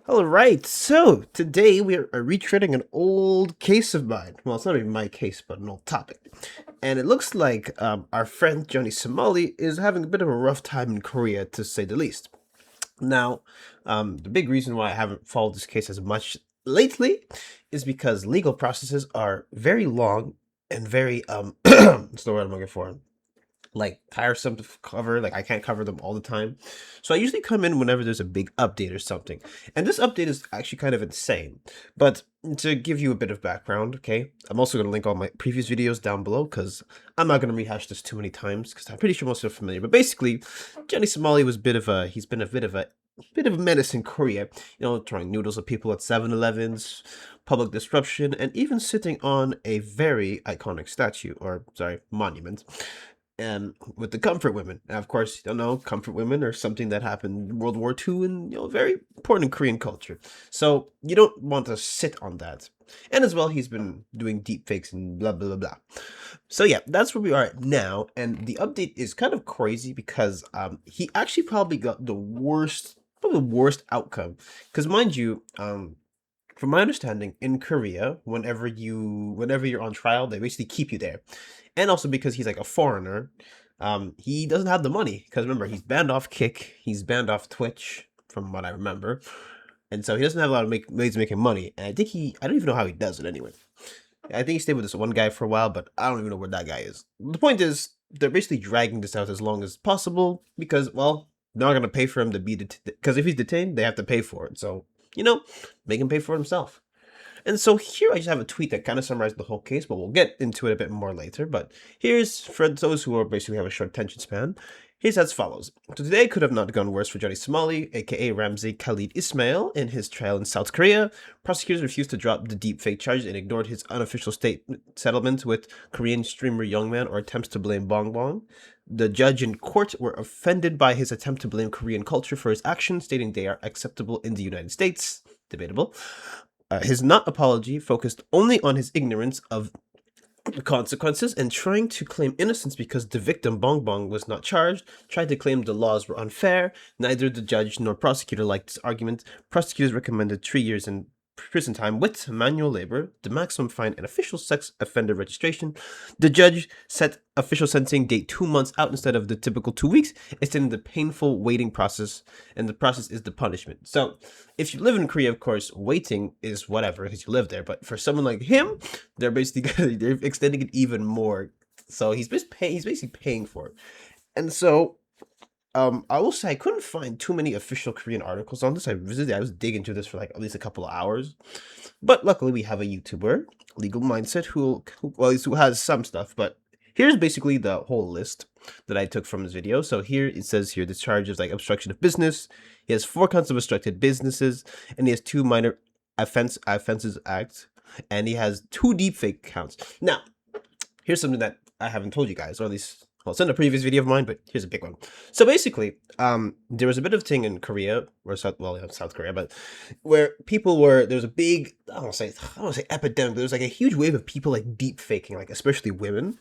All right, so today we are retreading an old case of mine. Well, it's not even my case, but an old topic. And it looks like our friend Johnny Somali is having a bit of a rough time in Korea, to say the least. Now, the big reason why I haven't followed this case as much lately is because legal processes are very long and very what's the word I'm looking for? Like tiresome to cover. Like I can't cover them all the time. So I usually come in whenever there's a big update or something. And this update is actually kind of insane. But to give you a bit of background, okay, I'm also going to link all my previous videos down below because I'm not going to rehash this too many times because I'm pretty sure most of you are familiar. But basically, Johnny Somali was he's been a bit of a menace in Korea, throwing noodles at people at 7-Elevens, public disruption, and even sitting on a very iconic statue, or sorry, monument, with the comfort women. Now, of course, you don't know, comfort women are something that happened in World War II and, very important in Korean culture. So you don't want to sit on that. And as well, he's been doing deep fakes and blah, blah, blah, blah. So yeah, that's where we are at now. And the update is kind of crazy because he actually probably got probably the worst outcome. Because mind you, from my understanding, in Korea, whenever you're on trial, they basically keep you there. And also because he's like a foreigner, he doesn't have the money. Because remember, he's banned off Kick, he's banned off Twitch, from what I remember, and so he doesn't have a lot of ways of making money. And I don't even know how he does it anyway. I think he stayed with this one guy for a while, but I don't even know where that guy is. The point is, they're basically dragging this out as long as possible because, well, they're not gonna pay for him to be because if he's detained, they have to pay for it. So make him pay for it himself. And so here I just have a tweet that kind of summarizes the whole case, but we'll get into it a bit more later. But here's, for those who are basically have a short attention span, here's as follows. So today could have not gone worse for Johnny Somali, aka Ramzi Khalid Ismail, in his trial in South Korea. Prosecutors refused to drop the deepfake charges and ignored his unofficial settlement with Korean streamer Youngman or attempts to blame Bong Bong. The judge and court were offended by his attempt to blame Korean culture for his actions, stating they are acceptable in the United States. Debatable. His not apology focused only on his ignorance of the consequences and trying to claim innocence because the victim, Bong Bong, was not charged, tried to claim the laws were unfair. Neither the judge nor prosecutor liked this argument. Prosecutors recommended 3 years in prison time with manual labor, the maximum fine, and official sex offender registration. The judge set official sentencing date 2 months out instead of the typical 2 weeks, extending the painful waiting process, and the process is the punishment. So, if you live in Korea, of course, waiting is whatever because you live there. But for someone like him, they're basically they're extending it even more. So he's basically paying for it, and so I will say I couldn't find too many official Korean articles on this. I was digging into this for like at least a couple of hours, but luckily we have a YouTuber, Legal Mindset, who has some stuff. But here's basically the whole list that I took from his video. So here it says the charge is like obstruction of business. He has 4 counts of obstructed businesses, and he has 2 minor offenses act, and he has 2 deepfake counts. Now, here's something that I haven't told you guys, or at least, well, it's in a previous video of mine, but here's a big one. So basically, there was a bit of thing in Korea, or South Korea, but where there was a big, I don't want to say epidemic, but there was like a huge wave of people like deep faking, like especially women.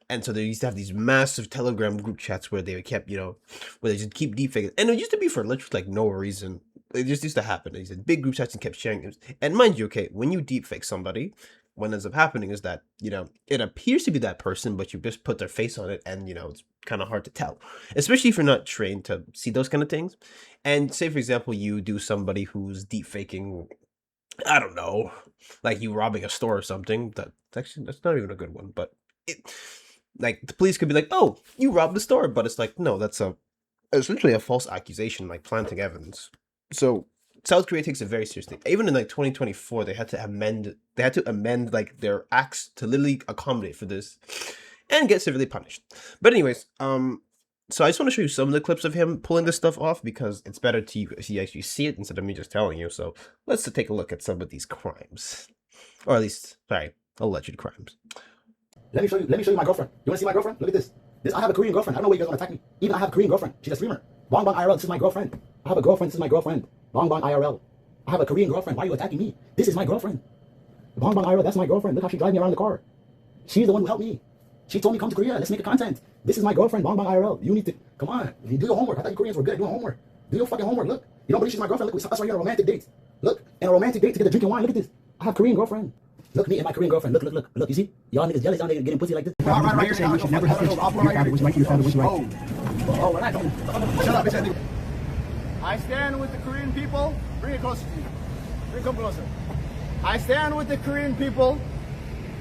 And so they used to have these massive Telegram group chats where they kept, where they just keep deep faking. And it used to be for literally like no reason. It just used to happen. These big group chats and kept sharing it. And mind you, okay, when you deep fake somebody, what ends up happening is that, it appears to be that person, but you just put their face on it and, it's kind of hard to tell, especially if you're not trained to see those kind of things. And say, for example, you do somebody who's deep faking, I don't know, like you robbing a store or something. That's not even a good one, but like the police could be like, oh, you robbed the store, but it's like, no, that's essentially a false accusation, like planting evidence. So South Korea takes it very seriously. Even in like 2024, they had to amend like their acts to literally accommodate for this and get severely punished. But anyways, so I just want to show you some of the clips of him pulling this stuff off because it's better to you if you actually see it instead of me just telling you. So let's take a look at some of these crimes, or at least, sorry, alleged crimes. Let me show you my girlfriend. You want to see my girlfriend? Look at this. I have a Korean girlfriend. I don't know why you guys want to attack me. Even I have a Korean girlfriend. She's a streamer. Bong Bong IRL, this is my girlfriend. I have a girlfriend, this is my girlfriend. Bong Bong IRL. I have a Korean girlfriend. Why are you attacking me? This is my girlfriend. Bong Bong IRL, that's my girlfriend. Look how she drives me around the car. She's the one who helped me. She told me come to Korea. Let's make a content. This is my girlfriend, Bong Bong IRL. You need to, come on. You do your homework. I thought you Koreans were good. Do your homework. Do your fucking homework. Look. You don't believe she's my girlfriend? Look, us right here on a romantic date. Look, and a romantic date together drinking wine. Look at this. I have Korean girlfriend. Look, me and my Korean girlfriend. Look, look, look, look. You see? Y'all niggas jealous. Y'all niggas getting pussy like this. Right, you're saying you should never have sex. Your father was right, your father was right. Oh, we're not. Shut up, bitch. I stand with the Korean people. Bring it closer to you. Come closer. I stand with the Korean people.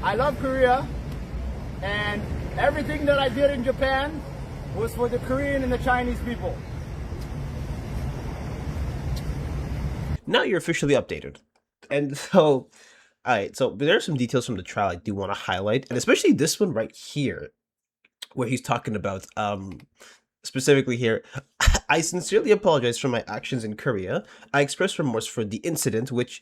I love Korea. And everything that I did in Japan was for the Korean and the Chinese people. Now you're officially updated. And so, alright, so there are some details from the trial I do want to highlight, and especially this one right here, where he's talking about, specifically here, I sincerely apologize for my actions in Korea. I express remorse for the incident for which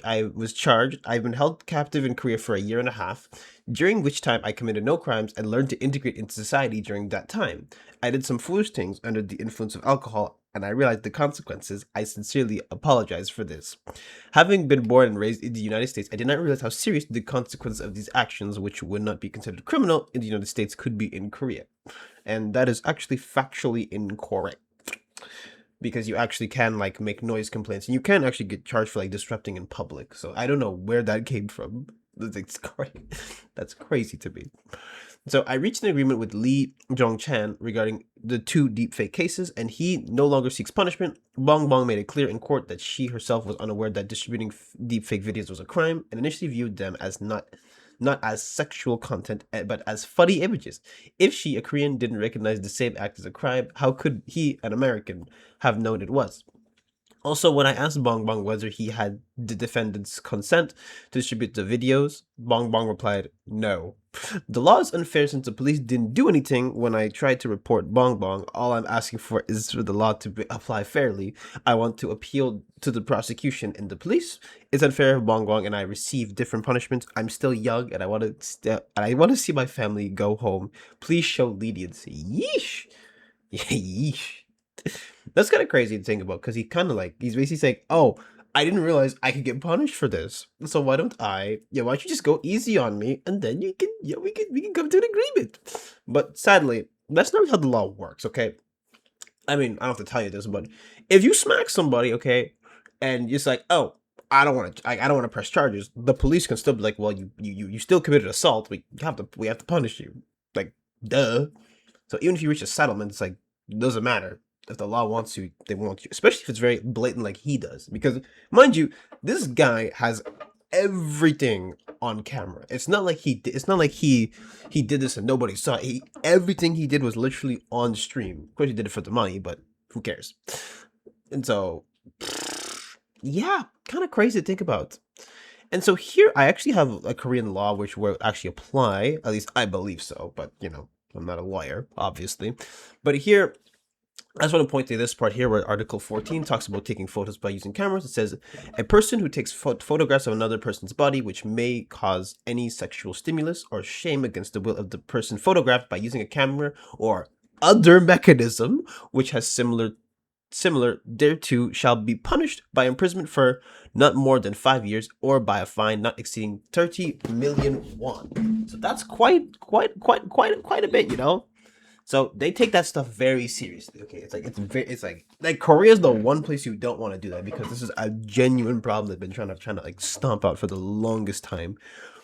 I was charged. I've been held captive in Korea for a year and a half, during which time I committed no crimes and learned to integrate into society during that time. I did some foolish things under the influence of alcohol, and I realized the consequences. I sincerely apologize for this. Having been born and raised in the United States, I did not realize how serious the consequences of these actions, which would not be considered criminal in the United States, could be in Korea. And that is actually factually incorrect, because you actually can like make noise complaints, and you can actually get charged for like disrupting in public. So I don't know where that came from. That's crazy. That's crazy to me. So I reached an agreement with Lee Jong-chan regarding the two deepfake cases, and he no longer seeks punishment. Bong Bong made it clear in court that she herself was unaware that distributing deepfake videos was a crime, and initially viewed them as not as sexual content, but as funny images. If she, a Korean, didn't recognize the same act as a crime, how could he, an American, have known it was? Also, when I asked Bong Bong whether he had the defendant's consent to distribute the videos, Bong Bong replied, no. The law is unfair since the police didn't do anything when I tried to report Bong Bong. All I'm asking for is for the law to apply fairly. I want to appeal to the prosecution and the police. It's unfair if Bong Bong and I receive different punishments. I'm still young and I want to see my family go home. Please show leniency. Yeesh. Yeesh. That's kind of crazy to think about, because he's basically saying, oh, I didn't realize I could get punished for this, so why don't why don't you just go easy on me, and then we can come to an agreement. But sadly, that's not how the law works, okay? I mean, I don't have to tell you this, but if you smack somebody, okay, and you're just like, oh, I don't want to press charges, the police can still be like, well, you still committed assault, we have to punish you, like, duh. So even if you reach a settlement, it's like, it doesn't matter. If the law wants you, they want you, especially if it's very blatant like he does. Because, mind you, this guy has everything on camera. It's not like he did this and nobody saw it. Everything he did was literally on stream. Of course, he did it for the money, but who cares? And so, yeah, kind of crazy to think about. And so here, I actually have a Korean law which will actually apply. At least I believe so, but you know, I'm not a lawyer, obviously. But here, I just want to point to this part here where Article 14 talks about taking photos by using cameras. It says, a person who takes photographs of another person's body which may cause any sexual stimulus or shame against the will of the person photographed by using a camera or other mechanism which has similar thereto shall be punished by imprisonment for not more than 5 years or by a fine not exceeding 30 million won. So that's quite a bit, you know? So they take that stuff very seriously. Okay, it's like Korea's the one place you don't want to do that, because this is a genuine problem they've been trying to like stomp out for the longest time,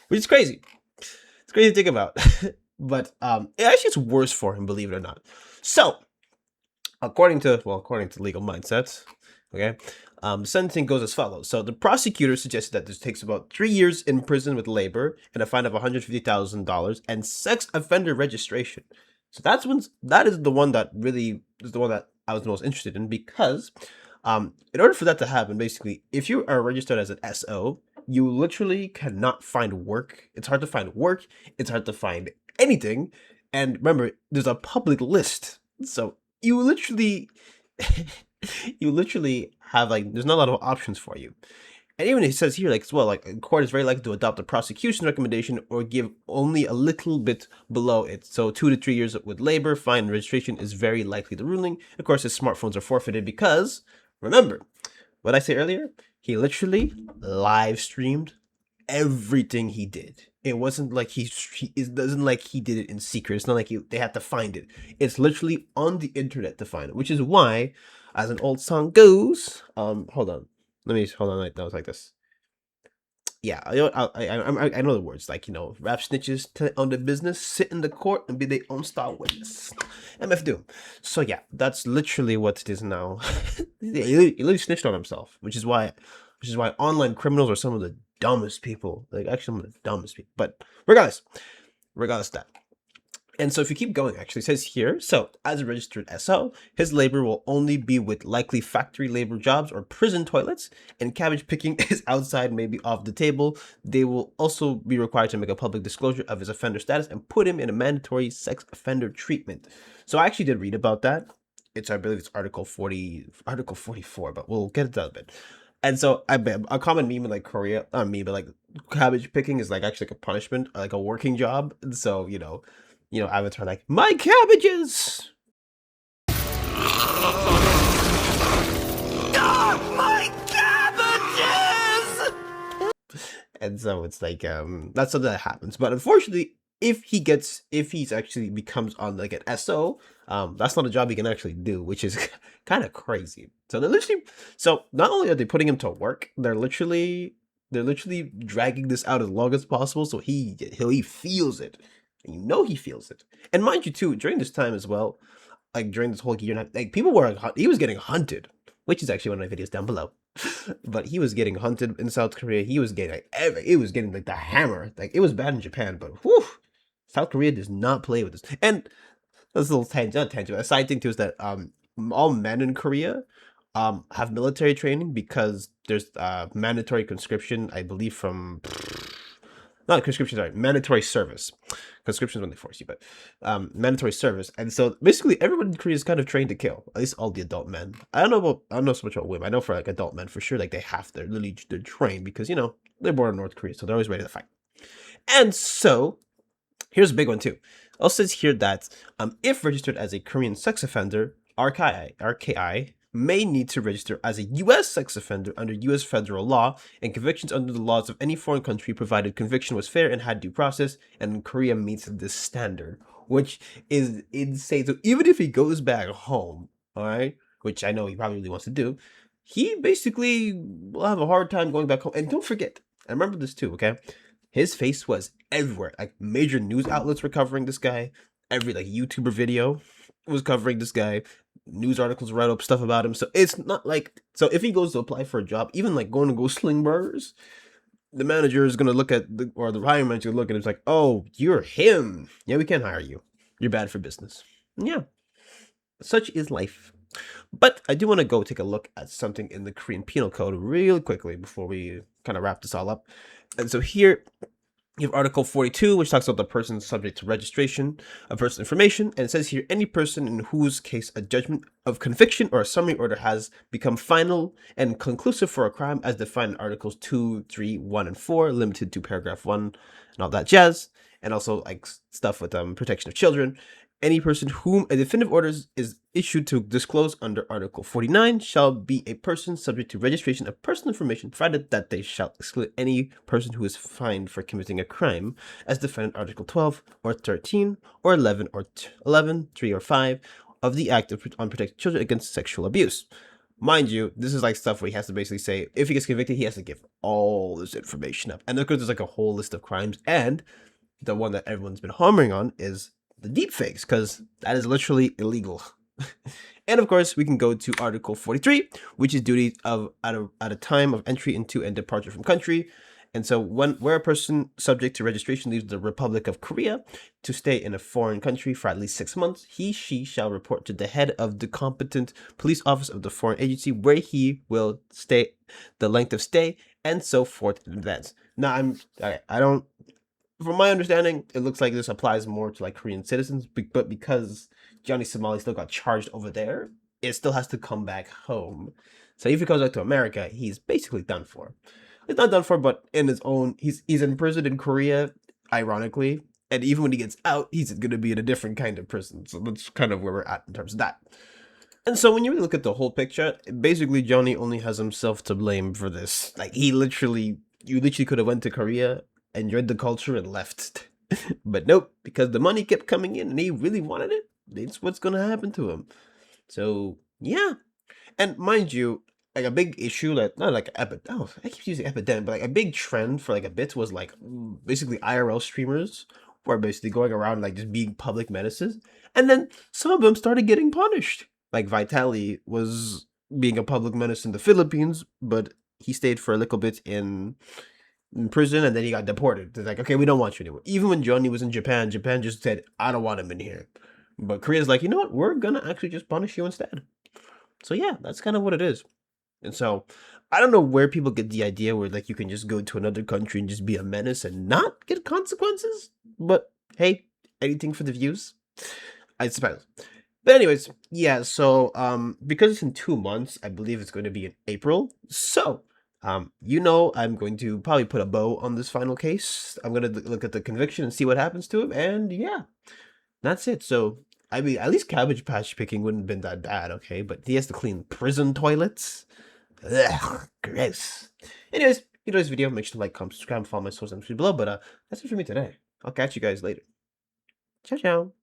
which is crazy. It's crazy to think about, but it actually is worse for him, believe it or not. So, according to legal mindsets, okay, sentencing goes as follows. So the prosecutor suggested that this takes about 3 years in prison with labor and a fine of $150,000 and sex offender registration. So that is the one that I was most interested in, because in order for that to happen, basically, if you are registered as an SO, you literally cannot find work. It's hard to find work. It's hard to find anything. And remember, there's a public list. So you literally have there's not a lot of options for you. And even it says here, as well, a court is very likely to adopt a prosecution recommendation or give only a little bit below it. So 2 to 3 years with labor, fine, and registration is very likely the ruling. Of course, his smartphones are forfeited because, remember, what I said earlier, he literally live streamed everything he did. It wasn't like it doesn't like he did it in secret. It's not like they had to find it. It's literally on the internet to find it, which is why, as an old song goes, hold on. Let me hold on. Like that was like this. Yeah, I know the words like rap snitches on the business, sit in the court and be their own star witness. MF Doom. So yeah, that's literally what it is now. He literally snitched on himself, which is why online criminals are some of the dumbest people. Like actually some of the dumbest people. But regardless of that. And so if you keep going, actually, it says here, so as a registered SO, his labor will only be with likely factory labor jobs or prison toilets, and cabbage picking is outside, maybe off the table. They will also be required to make a public disclosure of his offender status and put him in a mandatory sex offender treatment. So I actually did read about that. I believe it's Article 44, but we'll get into that a bit. And so I bet a common meme in like Korea, not me, but like cabbage picking is like actually like a punishment, like a working job. And so, Avatar like, my cabbages! My cabbages! And so it's like, that's something that happens. But unfortunately, if he's actually becomes on like an SO, that's not a job he can actually do, which is kind of crazy. So so not only are they putting him to work, they're literally dragging this out as long as possible, so he feels it. And he feels it. And mind you too, during this time as well, like during this whole year, like he was getting hunted, which is actually one of my videos down below. But he was getting hunted in South Korea. He was getting like the hammer. Like it was bad in Japan, but whew, South Korea does not play with this. And this little tangent. A side thing too is that all men in Korea have military training because there's mandatory conscription, I believe, from not conscription, sorry, mandatory service. Conscription is when they force you, but mandatory service. And so basically everyone in Korea is kind of trained to kill, at least all the adult men. I don't know so much about women. I know for like adult men for sure, like they're trained because they're born in North Korea, so they're always ready to fight. And so here's a big one too. It also says here that if registered as a Korean sex offender, RKI may need to register as a U.S. sex offender under U.S. federal law, and convictions under the laws of any foreign country provided conviction was fair and had due process, and Korea meets this standard, which is insane. So even if he goes back home, all right, which I know he probably really wants to do, he basically will have a hard time going back home. And don't forget, I remember this too, okay? His face was everywhere. Like major news outlets were covering this guy. Every like YouTuber video was covering this guy. News articles write up stuff about him. So it's not like, so if he goes to apply for a job, even like going to go sling burgers, the manager is gonna look at or the hiring manager look at him, it's like, oh, you're him. Yeah, we can't hire you. You're bad for business. Yeah, such is life. But I do want to go take a look at something in the Korean Penal Code real quickly before we kind of wrap this all up. And so here you have Article 42, which talks about the person subject to registration of personal information. And it says here, any person in whose case a judgment of conviction or a summary order has become final and conclusive for a crime as defined in Articles 2, 3, 1, and 4, limited to paragraph 1 and all that jazz. And also like stuff with protection of children. Any person whom a definitive order is issued to disclose under Article 49 shall be a person subject to registration of personal information, provided that they shall exclude any person who is fined for committing a crime, as defined in Article 12 or 13 or 11 or 11, 3 or 5 of the Act on Protecting Children Against Sexual Abuse. Mind you, this is like stuff where he has to basically say, if he gets convicted, he has to give all this information up. And of course, there's like a whole list of crimes. And the one that everyone's been hammering on is the deepfakes, because that is literally illegal. And of course, we can go to Article 43, which is duty of at a time of entry into and departure from country. And so where a person subject to registration leaves the Republic of Korea to stay in a foreign country for at least 6 months, she shall report to the head of the competent police office of the foreign agency where he will stay, the length of stay, and so forth in advance. Now, I don't, from my understanding, it looks like this applies more to like Korean citizens, but because Johnny Somali still got charged over there, it still has to come back home. So if he comes back to America, he's basically done for. He's not done for, but in his own, he's in prison in Korea, ironically, and even when he gets out, he's going to be in a different kind of prison. So that's kind of where we're at in terms of that. And so when you look at the whole picture, basically Johnny only has himself to blame for this. Like you literally could have went to Korea, enjoyed the culture, and left. But nope, because the money kept coming in and he really wanted it. It's what's going to happen to him. So yeah. And mind you, like a big issue that not like I keep using epidemic, but like a big trend for like a bit was like basically IRL streamers who are basically going around like just being public menaces, and then some of them started getting punished. Like Vitali was being a public menace in the Philippines, but he stayed for a little bit in prison and then he got deported. They're like, okay, we don't want you anymore. Even when Johnny was in Japan, Japan just said, I don't want him in here. But Korea's like, you know what? We're gonna actually just punish you instead. So yeah, that's kind of what it is. And so I don't know where people get the idea where like you can just go to another country and just be a menace and not get consequences. But hey, anything for the views, I suppose. But anyways, yeah, so because it's in 2 months, I believe it's going to be in April. So I'm going to probably put a bow on this final case. I'm gonna look at the conviction and see what happens to him, and yeah, that's it. So I mean, at least Cabbage Patch picking wouldn't have been that bad, okay? But he has to clean prison toilets. Ugh, gross. Anyways, if you enjoyed this video, make sure to like, comment, subscribe, and follow my social media below. But that's it for me today. I'll catch you guys later. Ciao, ciao.